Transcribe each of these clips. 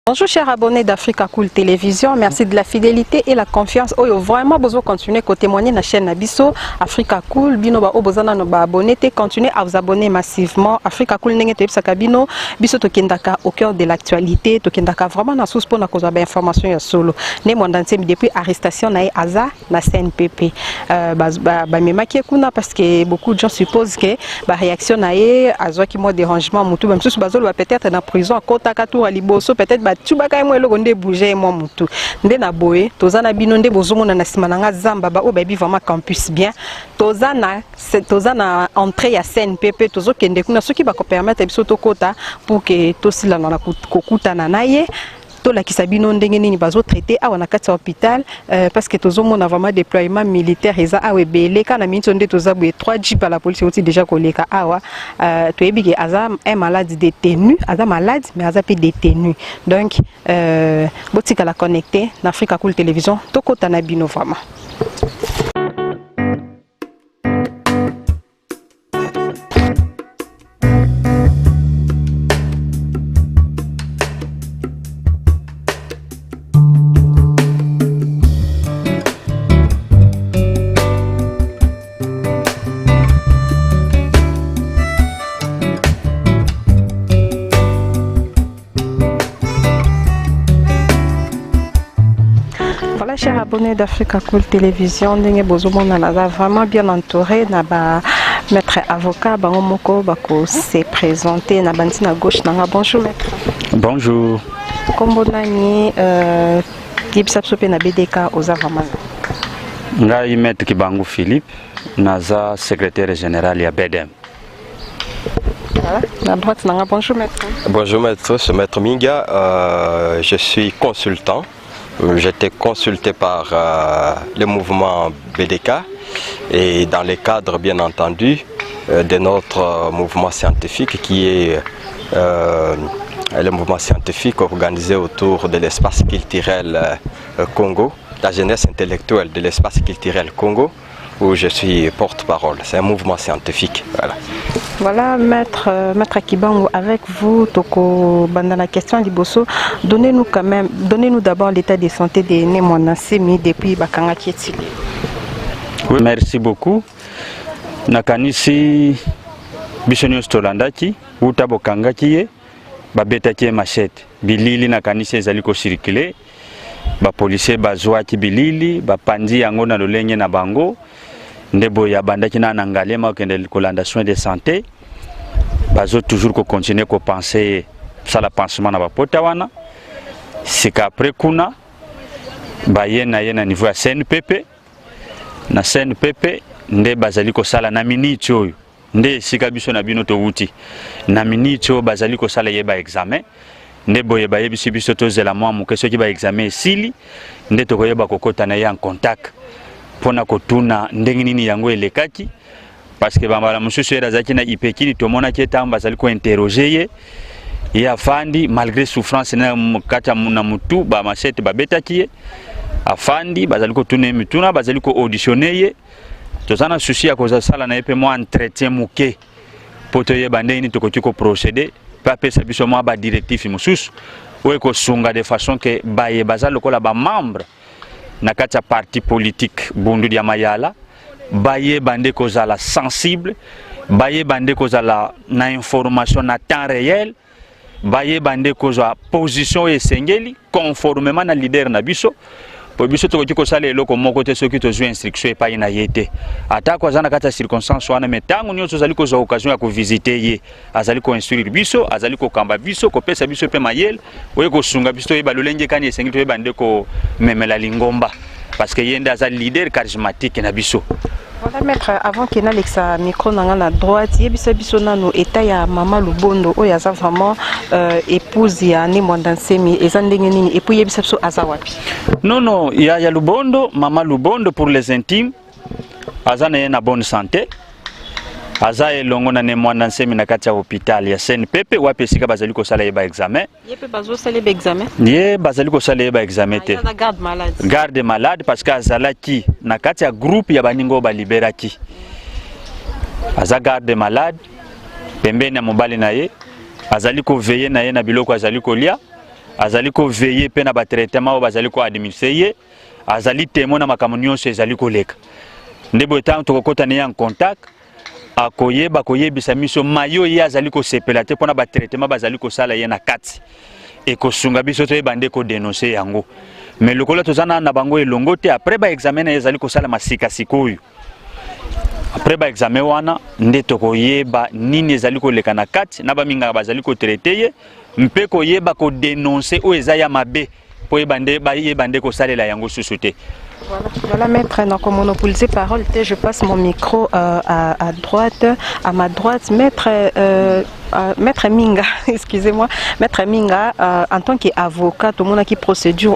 Bonjour chers abonnés d'Africa Cool Télévision, merci de la fidélité et la confiance. Oyo vraiment besoin continuer à témoigner na chaîne Nabiso Africa Cool bino ba obozana no ba abonner continuez à vous abonner massivement. Africa Cool ndenge to bisaka bino biso to kendaka au cœur de l'actualité, to kendaka vraiment na source pour na koza ba information ya solo. Ne mondanse depuis arrestation na aza na CNPP. Ba memaki kuna parce que beaucoup de gens supposent que ba réaction na azwa ki mo dérangement mutu même sous bazolo peut-être na prison kota katour liboso peut-être tubaka mwe loko nde bouger mo mutu nde na boye tozana bino nde bozomona na simananga zamba ba obebi vraiment campus bien tozana entrée ya CNPP tozokende kuna soki ba ko permettre biso to kota pour que tosila na kokutana naye la kisabino ndenge nini bazo traité awa na kati hôpital parce que tozomona vraiment déploiement militaire eza awe belé kana minto nde tozabwe 3 jeep à la police aussi déjà koleka awa toyebi ke aza un malade détenu aza malade mais aza pe détenu donc botika la connecter na Africa Cool Télévision tokota na bino vraiment. Chers abonnés d'Africa Cool Télévision, ndenge bozomona naza vraiment bien entouré na ba maître avocat bango moko bako se présenter na banti na gauche nanga. Bonjour maître. Bonjour. Kombo nani yebisa biso pe na BDK oza vraiment. Ngai maître Kibangu Philippe naza secrétaire général ya BDM. À droite nanga. Bonjour maître. Bonjour maître, c'est maître Minga, je suis consultant. J'étais consulté par le mouvement BDK et dans le cadre bien entendu de notre mouvement scientifique qui est le mouvement scientifique organisé autour de l'espace culturel Congo, la jeunesse intellectuelle de l'espace culturel Congo, où je suis porte-parole. C'est un mouvement scientifique. Voilà, maître Kibangu, avec vous, Toko Bandana question Liboso, donnez-nous d'abord l'état de santé de Némona Semi depuis Bakanga Kietili. Oui, merci beaucoup. Nakanisi Bishonio Stolandaki, Utabo Kangakie, Babetaki Machette, Bilili Nakanisi Zaliko circuler, Policier Bazouaki Bilili, Pandi Angona Lolenye na Bango. Ndebo ya bandaki na nangalema okende kolanda soins de santé bazo toujours ko continuer ko penser ça la pansement na bapota wana c'est qu'après kuna bayena yena niveau ya CNPP na CNPP nde bazali ko sala na minute oyo nde sika biso na bino to wuti na minute oyo bazali ko sala yeba examen nde boye baye biso to zela mwa mukeso ki ba examen sili nde to koyeba kokota na ya en contact pona kotuna ndenge nini yango elekaki parce que bambala mususu era zaki na ipekini tomona ketamba zali ko interroger ye afandi malgré souffrance na mukata na mutu ba machete babetaki ye afandi bazali ko tuna mituna bazali ko auditionner ye tozana souci ya koza sala na epe mo entretien muke poto ye bande ni tokoti ko procéder pa pesa biso mo ba directif mususu oye ko sunga de façon que baye bazali ko la ba membre na kati ya parti politique bundu ya mayala baye bande kozala sensible baye bande kozala na information na temps réel baye bande kozala position esengeli conformément na leader na biso po biso to ko sala eloko moko te soki to zwa instruction pa ina yete ata ko zana kati ya circonstance wana metango nyonso zali ko za occasion ya ko visiter ye azali ko instruire biso azali ko kamba biso ko pesa biso pe mayel oye ko sunga biso e balolenge kani esengeli to e bande ko memela lingomba parce que yende azali leader charismatique na biso. Voilà maître, avant qu'il n'ait sa micro dans la droite, il y a biso nano état ya Mama Lubondo o ya vraiment épouse ya Némona Semi et zandengeni et puis il y a biso azawapi. Non, il y a Lubondo, Mama Lubondo pour les intimes. Azana yana bonne santé. Aza elongo na Némona Semi na kati ya hôpital ya CNPP wapi sika bazali ko sala yeba examen. Yepe bazo sala yeba examen. Ye bazali ko sala yeba examen te. Garde malade. Garde malade parce que azalaki na kati ya groupe ya baningo ba liberaki. Aza garde malade pembeni ya mobali na ye azali ko veiller na ye na biloko azali ko lia azali ko veiller pe na ba traitement bazali ko administrer azali témoin na makambo nyonso ezali koleka ndebo etango tokokota ne en contact akoyeba koyebisa miso mayo ye azali ko sepela te pona ba traitement bazali ko sala ye na kati e ko sunga biso te bande ko dénoncer yango mais lokola tozana na bango elongo te après ba examen ezali ko sala masika sikoyo après ba examen wana nde tokoyeba nini ezali ko leka na kati na ba minga bazali ko traiter ye mpe koyeba ko dénoncer o ezaya mabe po yebande ko salela yango susuté. Voilà, maître, donc monopoliser parole, je passe mon micro à droite, à ma droite, maître Minga, excusez-moi, maître Minga, en tant qu'avocat, tout le monde qui procédure,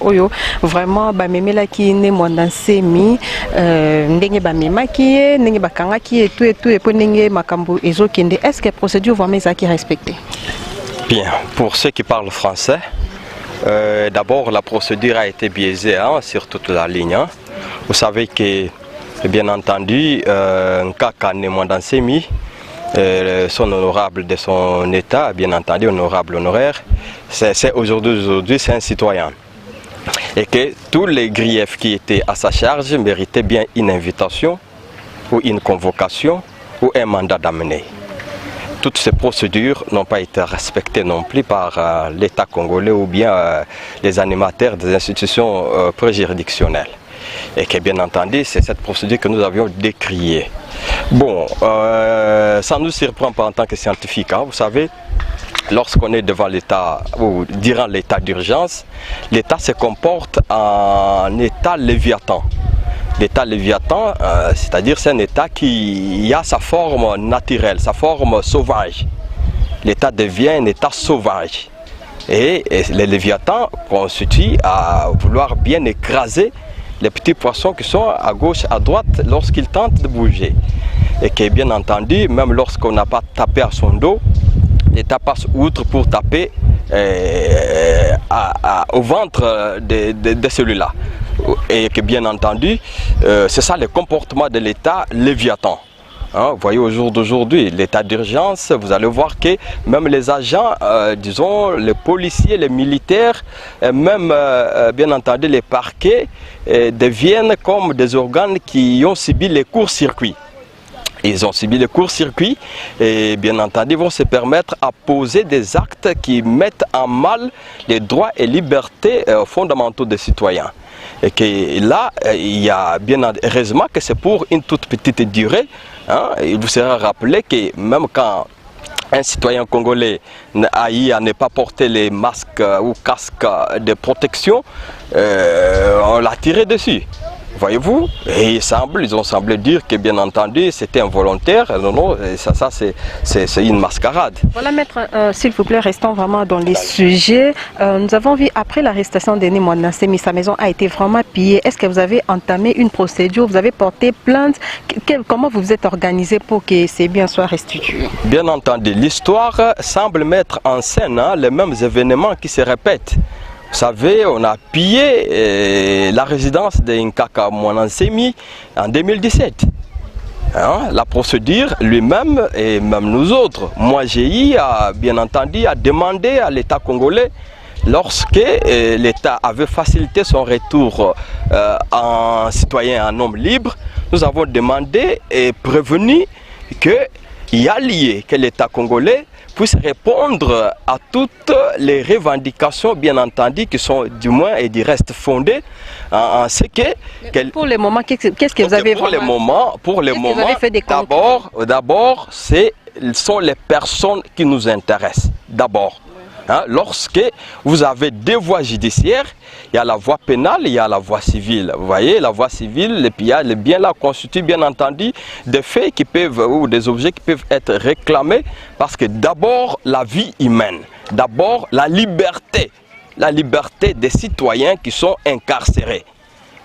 vraiment, memela qui n'est mon ensemi, n'enge ba mema qui est, n'enge ba kanga qui est tout et puis n'enge makambo ezo kende. Est-ce que la procédure vraiment est respectée? Bien, pour ceux qui parlent français. D'abord, la procédure a été biaisée sur toute la ligne. Vous savez que, bien entendu, Nkaka Nemwandansemi, son honorable de son état, bien entendu, honorable honoraire, c'est aujourd'hui c'est un citoyen. Et que tous les griefs qui étaient à sa charge méritaient bien une invitation, ou une convocation, ou un mandat d'amener. Toutes ces procédures n'ont pas été respectées non plus par l'État congolais ou bien les animateurs des institutions préjuridictionnelles. Et que bien entendu, c'est cette procédure que nous avions décriée. Bon, ça ne nous surprend pas en tant que scientifique. Vous savez, lorsqu'on est devant l'État ou durant l'état d'urgence, l'État se comporte en état léviathan. L'état léviathan, c'est-à-dire c'est un état qui a sa forme naturelle, sa forme sauvage. L'état devient un état sauvage. Et les léviathans constituent à vouloir bien écraser les petits poissons qui sont à gauche, à droite lorsqu'ils tentent de bouger. Et que bien entendu, même lorsqu'on n'a pas tapé à son dos, l'État passe outre pour taper au ventre de celui-là. Et que bien entendu, c'est ça le comportement de l'État léviathan. Vous voyez, au jour d'aujourd'hui, l'état d'urgence, vous allez voir que même les agents, disons, les policiers, les militaires, même bien entendu les parquets, deviennent comme des organes qui ont subi les courts-circuits. Ils ont subi les courts-circuits et bien entendu vont se permettre à poser des actes qui mettent en mal les droits et libertés fondamentaux des citoyens. Et que là, il y a bien heureusement que c'est pour une toute petite durée. Il vous sera rappelé que même quand un citoyen congolais a eu à ne pas porter les masques ou casques de protection, on l'a tiré dessus. Voyez-vous, et ils ont semblé dire que bien entendu c'était involontaire. Non, non, ça c'est une mascarade. Voilà, maître, s'il vous plaît, restons vraiment dans les sujets. Nous avons vu après l'arrestation de Nemwandansemi, sa maison a été vraiment pillée. Est-ce que vous avez entamé une procédure, vous avez porté plainte? Comment vous vous êtes organisé pour que ces biens soient restitués? Bien entendu, l'histoire semble mettre en scène les mêmes événements qui se répètent. Vous savez, on a pillé la résidence de Nkaka Nemwandansemi en 2017. La procédure lui-même et même nous autres, moi j'ai eu bien entendu à demander à l'État congolais, lorsque l'État avait facilité son retour en citoyen, en homme libre, nous avons demandé et prévenu qu'il y a lié que l'État congolais puisse répondre à toutes les revendications, bien entendu, qui sont du moins et du reste fondées en ce que... Pour le moment, qu'est-ce que vous avez vraiment... Pour le moment, d'abord, ce sont les personnes qui nous intéressent. D'abord. Lorsque vous avez deux voies judiciaires, il y a la voie pénale et il y a la voie civile. Vous voyez, la voie civile, les biens là constituent bien entendu des faits qui peuvent, ou des objets qui peuvent être réclamés, parce que d'abord la vie humaine, d'abord la liberté des citoyens qui sont incarcérés.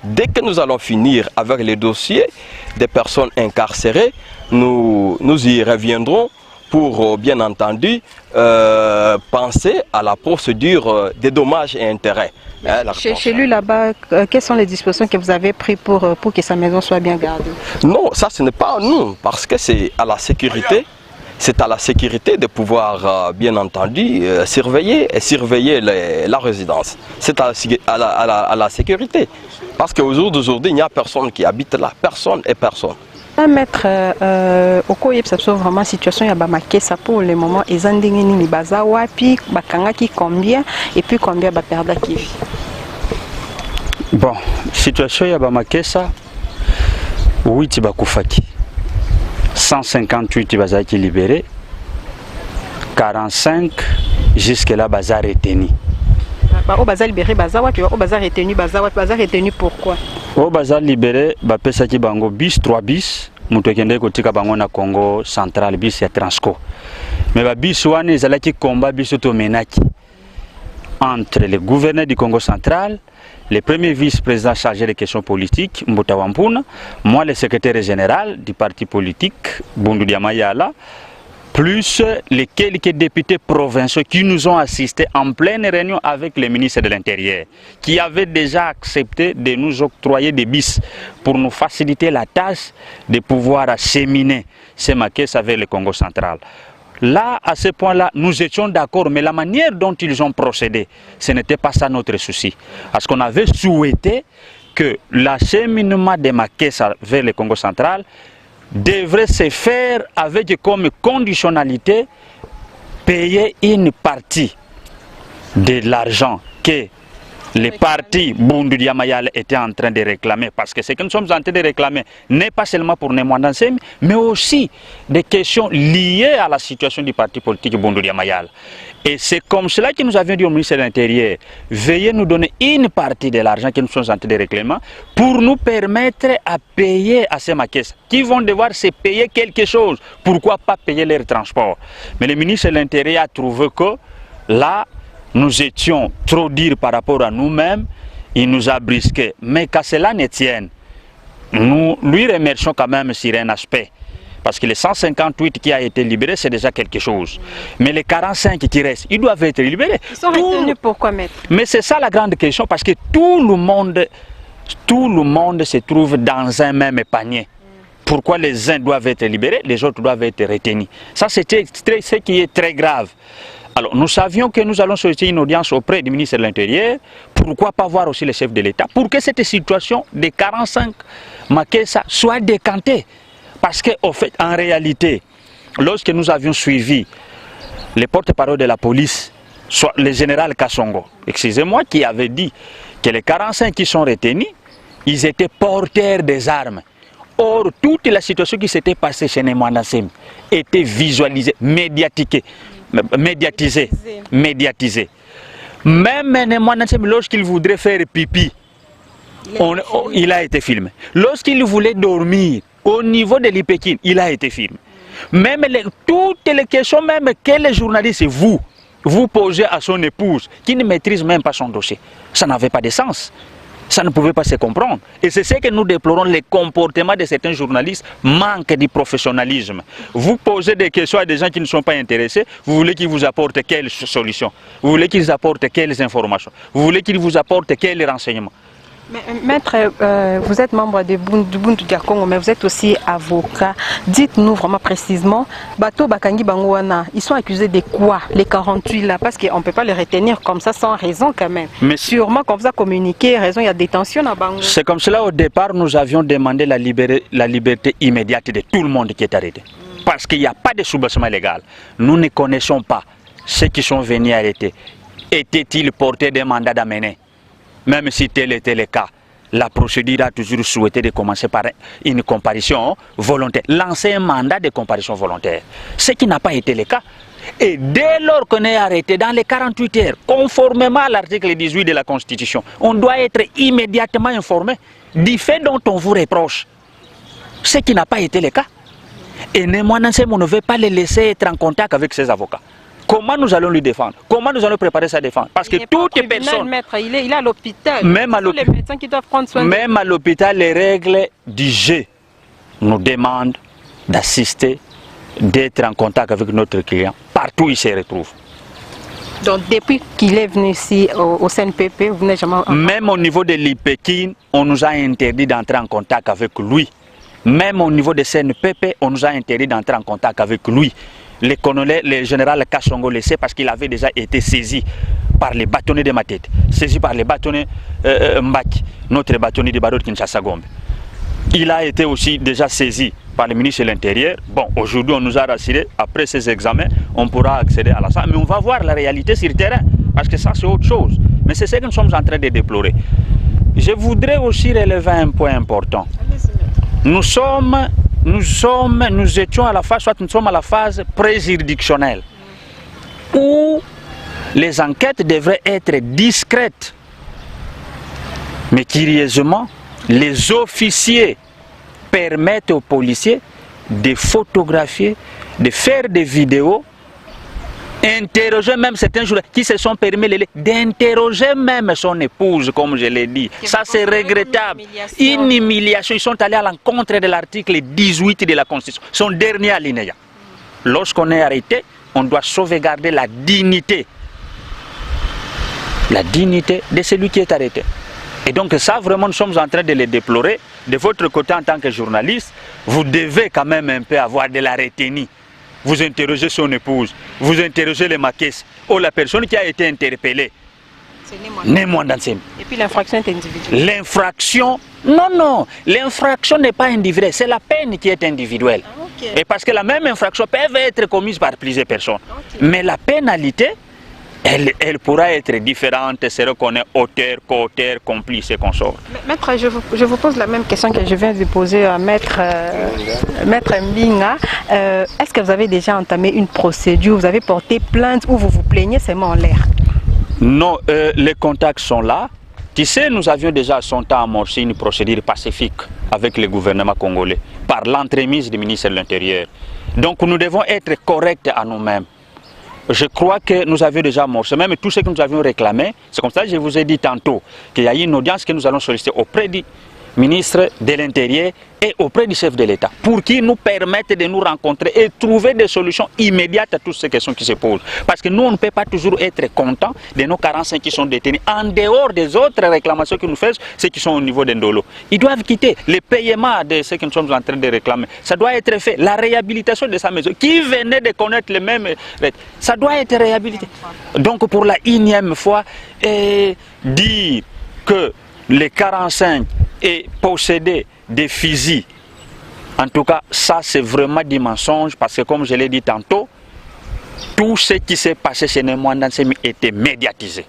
Dès que nous allons finir avec les dossiers des personnes incarcérées, nous y reviendrons pour bien entendu penser à la procédure des dommages et intérêts. Chez lui là-bas, quelles sont les dispositions que vous avez prises pour que sa maison soit bien gardée? Non, ça ce n'est pas à nous, parce que c'est à la sécurité. c'est à la sécurité de pouvoir, bien entendu, surveiller la résidence. C'est à la sécurité. Parce qu'au jour d'aujourd'hui, il n'y a personne qui habite là, personne et personne. Maître, au cours de vraiment situation, il y a Bamakesa pour le moment, ils ont dit bazawa, puis bakangaki combien et puis combien va perdre qui vit. Bon, situation il y a Bamakesa, 8 bakufaki, 158 bazaki libérés, 45 jusque là bazar retenu. Au bazar libéré bazawa, puis au bazar retenu bazawa, bazar retenu pourquoi? Au bazar libéré, bapesaki bango bis 3 bis, mutokende kotika bango na Congo central bis ya Transco. Mais ba bis wana ezalaki combat biso to menaki entre le gouverneur du Congo central, le premier vice-président chargé des questions politiques, Mbota Wampuna, moi le secrétaire général du parti politique, Bundu Diamayala, plus les quelques députés provinciaux qui nous ont assistés en pleine réunion avec le ministre de l'Intérieur, qui avait déjà accepté de nous octroyer des bis pour nous faciliter la tâche de pouvoir acheminer ces maquettes avec le Congo central. Là, à ce point-là, nous étions d'accord, mais la manière dont ils ont procédé, ce n'était pas ça notre souci. Parce qu'on avait souhaité que l'acheminement des maquettes vers le Congo central devrait se faire avec comme conditionnalité payer une partie de l'argent que les partis Bundu Diamayala étaient en train de réclamer, parce que ce que nous sommes en train de réclamer n'est pas seulement pour Nemwandansem, mais aussi des questions liées à la situation du parti politique Bundu Diamayala. Et c'est comme cela que nous avions dit au ministère de l'Intérieur, veuillez nous donner une partie de l'argent que nous sommes en train de réclamer pour nous permettre à payer à ces maquettes qui vont devoir se payer quelque chose. Pourquoi pas payer leur transport? Mais le ministre de l'Intérieur a trouvé que là, nous étions trop durs par rapport à nous-mêmes, il nous a brisqués. Mais qu'à cela ne tienne, nous lui remercions quand même sur un aspect. Parce que les 158 qui a été libérés, c'est déjà quelque chose. Mais les 45 qui restent, ils doivent être libérés. Ils sont retenus pourquoi, maître? Mais c'est ça la grande question, parce que tout le monde se trouve dans un même panier. Pourquoi les uns doivent être libérés, les autres doivent être retenus? Ça, c'était ce qui est très grave. Alors, nous savions que nous allons solliciter une audience auprès du ministre de l'Intérieur. Pourquoi pas voir aussi le chef de l'État? Pour que cette situation des 45 Makessa soit décantée. Parce qu'en fait, en réalité, lorsque nous avions suivi les porte-parole de la police, soit le général Kassongo, excusez-moi, qui avait dit que les 45 qui sont retenus, ils étaient porteurs des armes. Or, toute la situation qui s'était passée chez Nemwandansem était visualisée, médiatisée. Même Nemwandansem, lorsqu'il voudrait faire pipi, il a été filmé. Lorsqu'il voulait dormir, au niveau de l'Ipekine, il a été filmé. Même toutes les questions, même que les journalistes, vous posez à son épouse, qui ne maîtrise même pas son dossier, ça n'avait pas de sens. Ça ne pouvait pas se comprendre. Et c'est ce que nous déplorons, les comportements de certains journalistes, manque de professionnalisme. Vous posez des questions à des gens qui ne sont pas intéressés, vous voulez qu'ils vous apportent quelles solutions? Vous voulez qu'ils apportent quelles informations? Vous voulez qu'ils vous apportent quels renseignements? Maître, vous êtes membre du Bundu dia Congo, mais vous êtes aussi avocat. Dites-nous vraiment précisément, Bato Bakangi Bangouana, ils sont accusés de quoi, les 48 là? Parce qu'on ne peut pas les retenir comme ça sans raison quand même. Mais sûrement, quand vous avez communiqué, raison, il y a détention à Bangou. C'est comme cela, au départ, nous avions demandé la liberté immédiate de tout le monde qui est arrêté. Parce qu'il n'y a pas de soubassement légal. Nous ne connaissons pas ceux qui sont venus arrêter. Étaient-ils portés des mandats d'amener? Même si tel était le cas, la procédure a toujours souhaité de commencer par une comparution volontaire, lancer un mandat de comparution volontaire, ce qui n'a pas été le cas. Et dès lors qu'on est arrêté dans les 48 heures, conformément à l'article 18 de la Constitution, on doit être immédiatement informé du fait dont on vous reproche, ce qui n'a pas été le cas. Et Nemwandansem, on ne veut pas les laisser être en contact avec ses avocats. Comment nous allons lui défendre? Comment nous allons préparer sa défense? Parce que toutes les personnes... Maître, il est à l'hôpital. Même à les médecins qui doivent prendre soin même à l'hôpital, les règles du jeu nous demandent d'assister, d'être en contact avec notre client, partout où il se retrouve. Donc depuis qu'il est venu ici au CNPP, vous n'avez jamais... Même au niveau de l'Ipekine, on nous a interdit d'entrer en contact avec lui. Même au niveau de CNPP, on nous a interdit d'entrer en contact avec lui. le général Kassongo le sait parce qu'il avait déjà été saisi par les bâtonnets de ma tête, saisi par les bâtonnets Mbaki, notre bâtonnier de Barot Kinshasa Gombe. Il a été aussi déjà saisi par le ministre de l'Intérieur. Bon, aujourd'hui, on nous a rassuré, après ces examens, on pourra accéder à la salle. Mais on va voir la réalité sur le terrain, parce que ça, c'est autre chose. Mais c'est ce que nous sommes en train de déplorer. Je voudrais aussi relever un point important. Nous étions à la phase, soit nous sommes à la phase préjuridictionnelle, où les enquêtes devraient être discrètes. Mais curieusement, les officiers permettent aux policiers de photographier, de faire des vidéos, interroger même certains joueurs qui se sont permis d'interroger même son épouse, comme je l'ai dit. Ça, c'est regrettable. Une humiliation. Ils sont allés à l'encontre de l'article 18 de la Constitution, son dernier alinéa. Lorsqu'on est arrêté, on doit sauvegarder la dignité de celui qui est arrêté. Et donc ça, vraiment, nous sommes en train de le déplorer. De votre côté, en tant que journaliste, vous devez quand même un peu avoir de la retenue. Vous interrogez son épouse, vous interrogez les maquettes, ou la personne qui a été interpellée. Et puis l'infraction est individuelle. L'infraction, non, l'infraction n'est pas individuelle, c'est la peine qui est individuelle. Et parce que la même infraction peut être commise par plusieurs personnes. Mais la pénalité, elle pourra être différente, c'est qu'on est auteur, co-auteur, complice et consort. Maître, je vous pose la même question que je viens de poser à Maître Mbinga. Est-ce que vous avez déjà entamé une procédure, vous avez porté plainte ou vous vous plaignez seulement en l'air? Non, les contacts sont là. Tu sais, nous avions déjà à son temps amorcé une procédure pacifique avec le gouvernement congolais par l'entremise du ministre de l'Intérieur. Donc nous devons être corrects à nous-mêmes. Je crois que nous avions déjà amorcé, même tout ce que nous avions réclamé. C'est comme ça que je vous ai dit tantôt qu'il y a eu une audience que nous allons solliciter auprès du ministre de l'Intérieur et auprès du chef de l'État pour qu'ils nous permettent de nous rencontrer et trouver des solutions immédiates à toutes ces questions qui se posent. Parce que nous, on ne peut pas toujours être contents de nos 45 qui sont détenus en dehors des autres réclamations que nous faisons, ceux qui sont au niveau d'Endolo. Ils doivent quitter le paiement de ce que nous sommes en train de réclamer. Ça doit être fait. La réhabilitation de sa maison, qui venait de connaître les mêmes, ça doit être réhabilité. Donc pour la énième fois, dire que les 45 et posséder des fusils, en tout cas ça c'est vraiment du mensonge, parce que comme je l'ai dit tantôt, tout ce qui s'est passé chez Némouanda Nsemi était médiatisé.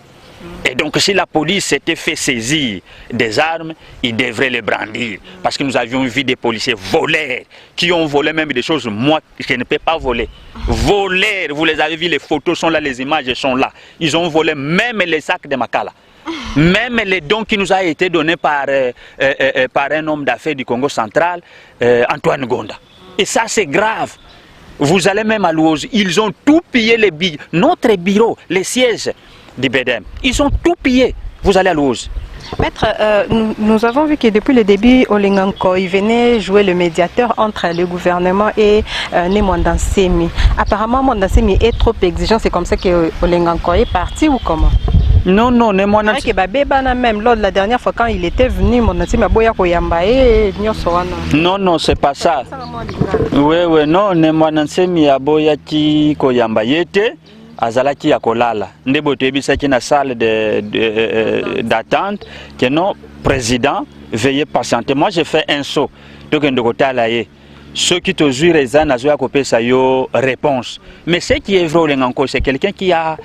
Et donc si la police s'était fait saisir des armes, ils devraient les brandir. Parce que nous avions vu des policiers voleurs qui ont volé même des choses, moi je ne peux pas voler. Voleurs, vous les avez vu, les photos sont là, les images sont là. Ils ont volé même les sacs de Makala. Même les dons qui nous a été donnés par un homme d'affaires du Congo central, Antoine Gonda. Et ça c'est grave. Vous allez même à Louose, ils ont tout pillé, notre bureau, les sièges du BDM. Ils ont tout pillé. Vous allez à Louose. Maître, nous avons vu que depuis le début, Olenganko, il venait jouer le médiateur entre le gouvernement et Némouanda Nsemi. Apparemment, Némouanda Nsemi est trop exigeant, c'est comme ça que Olenganko est parti ou comment? Non, Némouanda Nsemi. Même lors de la dernière fois, quand il était venu, Némouanda Nsemi a boya koyamba et non, c'est pas ça. Oui, non, Némouanda Nsemi a boya ki koyamba yete. Azalaki ya kolala ndebo tebisaki na salle d'attente que non président veuillez patienter. Moi j'ai fait un saut donc ndokotala ye ceux qui te jouent les ans nazo ya kopesa yo réponse. Mais ce qui est vrai Olenganko, c'est quelqu'un qui a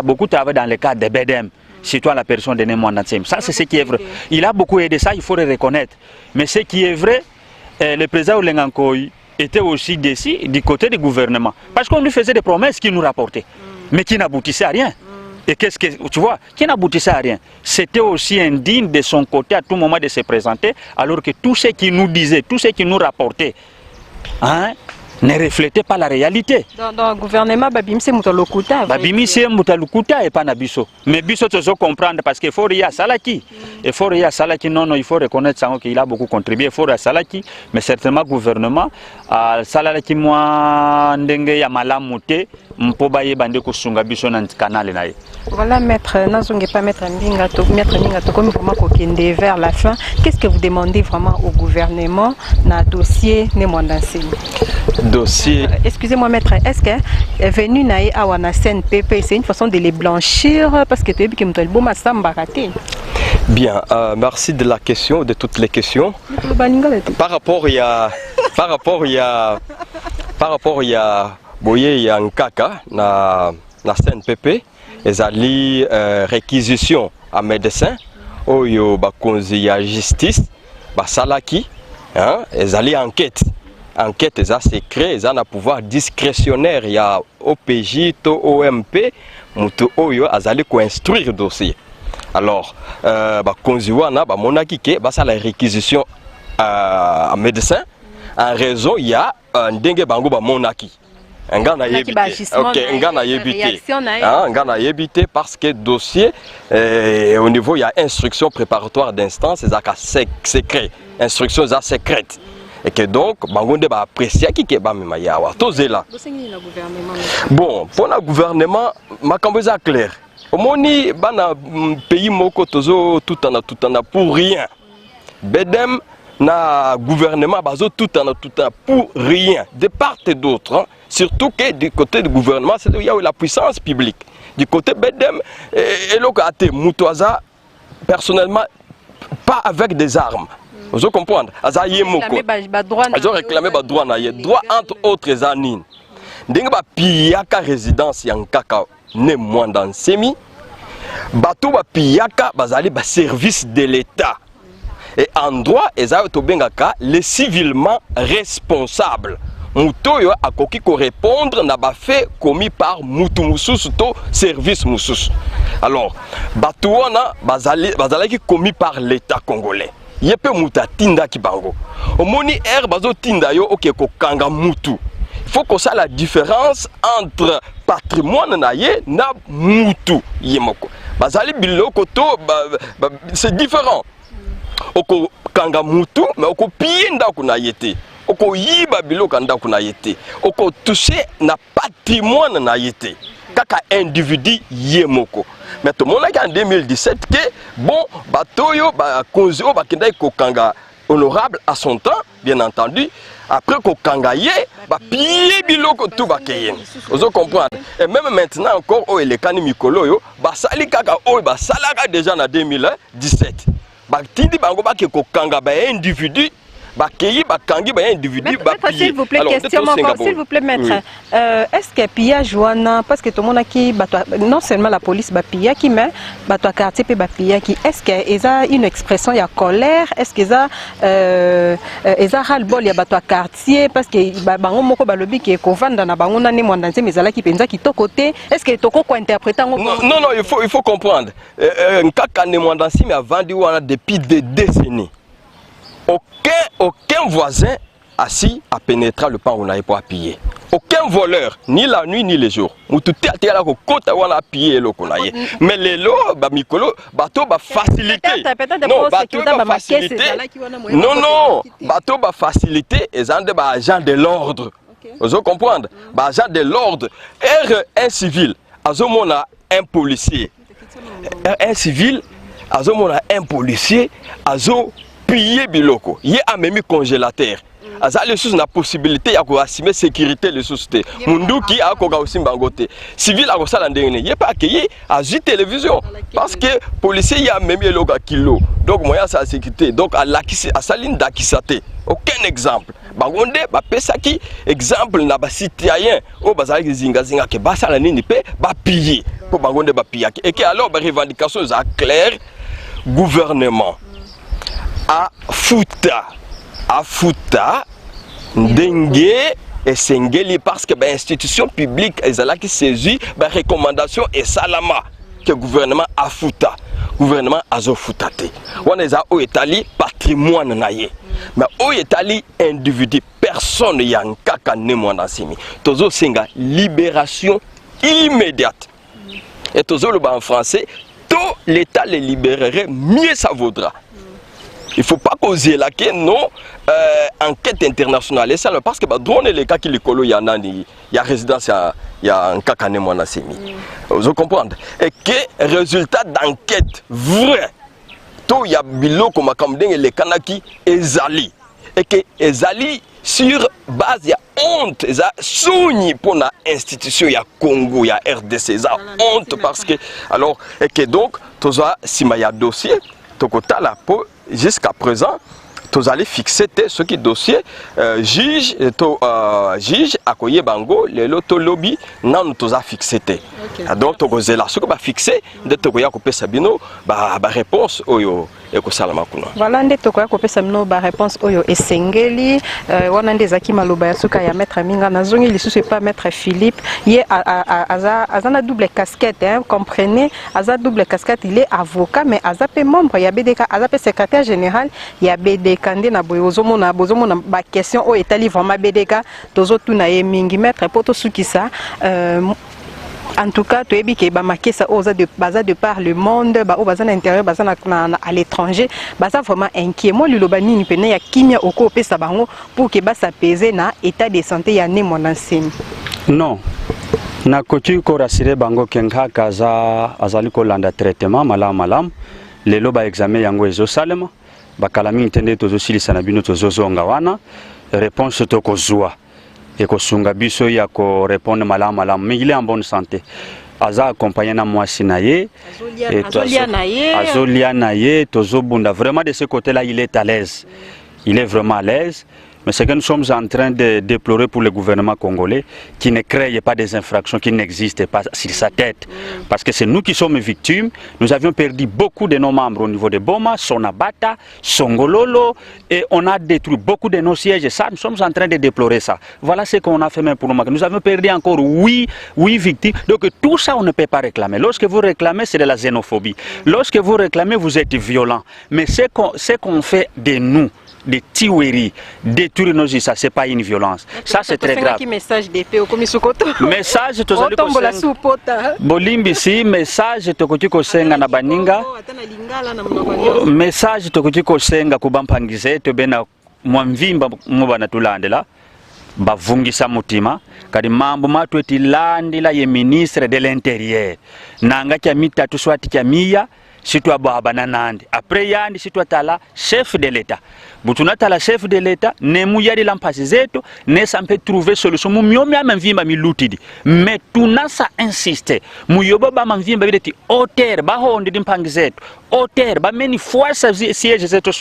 beaucoup travaillé dans le cadre de BDM, surtout la personne de Némouanda Nsemi. Ça c'est ce qui est vrai. Il a beaucoup aidé, ça il faut le reconnaître. Mais ce qui est vrai, le président Olenganko était aussi déçu du côté du gouvernement parce qu'on lui faisait des promesses qui nous rapportaient mais qui n'aboutissaient à rien. Et qu'est-ce que tu vois, qui n'aboutissait à rien. C'était aussi indigne de son côté à tout moment de se présenter, alors que tout ce qu'il nous disait, tout ce qu'il nous rapportait, ne reflétait pas la réalité. Dans le gouvernement, Babimisi Moutalokuta. Babimisi Moutalokuta et pas Nabiso. Mais Biso, tu dois comprendre parce qu'il faut rien à Salaki. Il faut rien à Salaki, non, il faut reconnaître qu'il a beaucoup contribué. Il faut rien à Salaki, mais certainement le gouvernement, Salaki, moi, Ndenge Yamala Mouté, mpoba ye bande kusunga biso na canal na ye. Voilà, maître, nazonge pas maître Mbinga, comme vraiment kokende vers la fin. Qu'est-ce que vous demandez vraiment au gouvernement dans le dossier Némwandansi? Dossier. Excusez-moi, maître, est-ce que venu naïe à Wanasen PP, c'est une façon de les blanchir parce que tu as dit que tu as beau raté? Bien, merci de la question, de toutes les questions. Par rapport à Boye ya Nkaka na CNPP, ils ali réquisition à médecin, oyo bakonzi ya justice, basalaki, hein, ils ali enquête, ils a secret, ils a pouvoir discrétionnaire ya OPJ to OMP, muto oyo azali ko instruire dossier. Alors, bakonzi wana ba monaki ke basala réquisition à médecin, en raison il y a un dengue bango ba monaki. Ngana yebité. OK, ngana yebité. Ngana yebité parce que dossier au niveau il y a instruction préparatoire d'instance, c'est secret, instruction za secrète. Et que donc bangonde ba apprécier qui ke ba mema yawa. Tozela. Bon, pour le gouvernement, makambo za clair. Omoni bana pays moko tozo tout en a pour rien. Bedem na gouvernement bazo tout en a pour rien de part et d'autre, hein. Surtout que du côté du gouvernement c'est il y a la puissance publique. Du côté Bedem et lokate mutoaza personnellement pas avec des armes. Vous comprenez? Aza yemoko. Ils ont réclamé ba droit na droit entre autres anines. Ndenge ba piyaka résidence yankaka Némwandansi. Bato ba piyaka bazali ba service de l'État. Et en droit, les civilement responsables. Mutoyo a koki ko répondre na ba fait commis par mutu mususu to service mususu. Alors, bato wana bazali ki commis par l'État congolais. Yepe muta tinda ki bango. Omoni bazo tinda yo oke ko kanga mutu. Il faut qu'on sache la différence entre patrimoine na ye na mutu yemoko. Bazali biloko to c'est différent. Oko kanga mutu mais oko piye ndako na yete. Oko yiba biloko ndako na yete. Oko toucher na patrimoine na yete. Kaka individu yemoko. Mais tout le monde a en 2017 que bon batoyo ba konzo ba kenda ko kanga honorable à son temps, bien entendu. Après ko kangaye ba piye biloko tout ba keyen. Vous comprenez? Et même maintenant encore o elekani mikolo yo ba sali kaka o ba salaka déjà en 2017. Ba tindi bango ba ke ko kanga ba individu ba keyi ba kangi ba individu ba piye. S'il vous plaît, question encore, s'il vous plaît, maître. Oui. Est-ce que pillage wana parce que tout le monde a qui non seulement la police ba pilla qui mais ba toi quartier pe ba pilla qui est-ce que ils a une expression il y a colère, est-ce qu'ils a ras le bol il y a ba toi quartier parce que ba bango moko ba lobby qui ko vanda na bango na Némwandansi mais ala qui penza qui to côté est-ce que toko ko interpréter non, il faut comprendre Nkaka Némwandansi mais a vendu wana depuis des décennies. Aucun voisin assis a pénétré le pan où on a pour appuyer. Aucun voleur, ni la nuit ni les jours. Mais les lots, mikolo, bateau va faciliter. Non, bateau va faciliter. Non, bateau va faciliter et ça des agents de l'ordre. Vous comprenez? Agents de l'ordre. Un civil, azomona un policier. Un civil, azomona un policier, azo piller biloko. Il y a même congélateur. Les choses na possibilité ya ko assumer sécurité les sociétés. Mundu qui a ko ga aussi bangote. Civil a ko sala ndenge ne. Pas accueilli à ju télévision parce que policier y a même eloga kilo. Donc moyen sa sécurité. Donc à lakisi à saline dakisate. Aucun exemple. Bangonde ba pesa ki exemple na ba citoyen o bazali zinga zinga ke ba sala nini pe ba piller. Pour bangonde ba piller. Et que alors ba revendication za clair gouvernement à Fouta, Ndengue et Sengeli parce que l'institution publique qui saisit les recommandations et salama que le gouvernement a Fouta, gouvernement a Foutate. On est à Oetali patrimoine naïe, mais Oetali individu personne yankaka Némwandansi. Tozo senga libération immédiate. Et tozo le en français, tout l'État les libérerait, mieux ça vaudra. Il ne faut pas causer la non enquête internationale. Et ça, parce que drone les cas qui les colo, il y a résidence il y a un kakane mwana semi. Vous comprenez? Et que résultat d'enquête vrai, tout y a biloko makamdeng le kanaki ezali. Et que ezali sur base il y a honte, il y a souni pour la institution, il y a Congo, il y a RDC, il y a honte parce que alors et que donc tout ça si il y a dossier, tout côté là pour jusqu'à présent tous allez fixer ce qui dossier juge juge akoye bango le loto lobby non tous a fixé donc to kozela ce que ba fixé de to koya kopesa bino ba réponse oyo ekosala kuna voilà nde to koya kopesa bino ba réponse oyo esengeli wana nde zaki maloba ya suka ya maître Minga nazongi lisusu pas maître Philippe ye azana double casquette hein, comprenez aza double casquette, il est avocat mais azape membre ya BDK azape secrétaire général ya BDK kande na bozomo na ba question o etali vraiment BDK tozo tuna ye mingi maître poto sukisa en tout cas to ebi ke ba makesa o za de par le monde ba o baza na intérieur baza na à l'étranger baza vraiment inquiet moi liloba nini pene ya kimia oko pesa bango pour que ba s'apaiser na état de santé ya ne mon enseigne non na kotu ko rasire bango kenga kaza azali ko landa traitement malam lelo ba examen yango ezo salema bakalami ntende tozosilisa na bino tozozonga wana réponse tokozwa ekosunga biso ya ko répondre malam mais il est en bonne santé aza accompagné na mwasi na ye azolia na ye tozobunda vraiment de ce côté là il est à l'aise il est vraiment à l'aise. Mais ce que nous sommes en train de déplorer pour le gouvernement congolais, qui ne crée pas des infractions qui n'existent pas sur sa tête. Parce que c'est nous qui sommes victimes. Nous avions perdu beaucoup de nos membres au niveau de Boma, Sonabata, Songololo, et on a détruit beaucoup de nos sièges. Et ça, nous sommes en train de déplorer ça. Voilà ce qu'on a fait même pour nous. Nous avons perdu encore 8 victimes. Donc tout ça, on ne peut pas réclamer. Lorsque vous réclamez, c'est de la xénophobie. Lorsque vous réclamez, vous êtes violent. Mais ce qu'on fait de nous, des tueries, détruire nos ça c'est pas une violence. Ça c'est très grave. Message d'épée au komisukoto. Message to zali ko bolimbi si message to ko senga na baninga. Message to ko senga ku bampangize to bena mwamvimba mubana tulandela bavungisa mutima kadi mambo matu etilandila ye ministre de l'intérieur nanga kya mitatu swati kya miya sitwa baba nanande après yandi sitwa tala chef de l'état butuna tala chef de l'état ne muyali lampasi zeto ne sampe trouver solution mumyomi amvimba milutidi mais tunasa insister muyoba ba mvimba bideti hauteur ba honde dimpangi zeto hauteur ba meni force siège zeto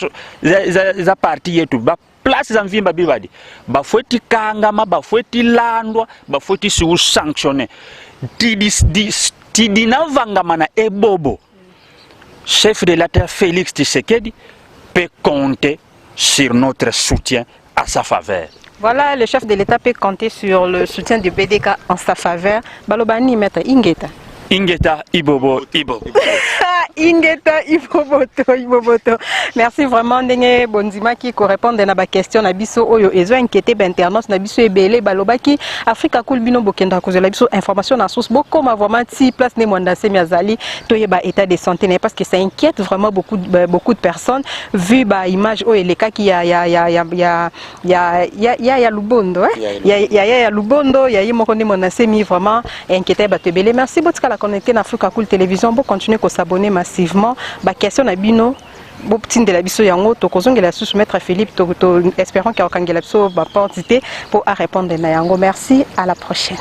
za parti yetu ba place za mvimba bibadi ba fweti kangama ba fweti landwa ba fweti su sanctionner tidina vangamana ebobo. Chef de l'État Félix Tshisekedi peut compter sur notre soutien à sa faveur. Voilà, le chef de l'État peut compter sur le soutien du BDK en sa faveur. Balobani maître Ingeta. Ingeta Ibobo Ibo. Ingeta Iboboto. Merci vraiment ndenge bonzima qui correspond à la question na biso oyo ezo inquiété internaute na biso ebele balobaki Africa Cool bino bokenda kozela biso information na source beaucoup ma vraiment ti place ne mwanda semi azali toyeba état de santé parce que ça inquiète vraiment beaucoup de personnes vu ba image oyo eleka ki ya Lubondo ya Lubondo ya yimoko ne mwanda semi vraiment inquiété ba tebele. Merci beaucoup la connecter na Africa Cool télévision pour continuer ko s'abonner massivement ba question na bino boptine de la biso yango to kozongela sous maître Philippe to espérons qu'il y a okangela biso ba quantité pour répondre na yango. Merci, à la prochaine.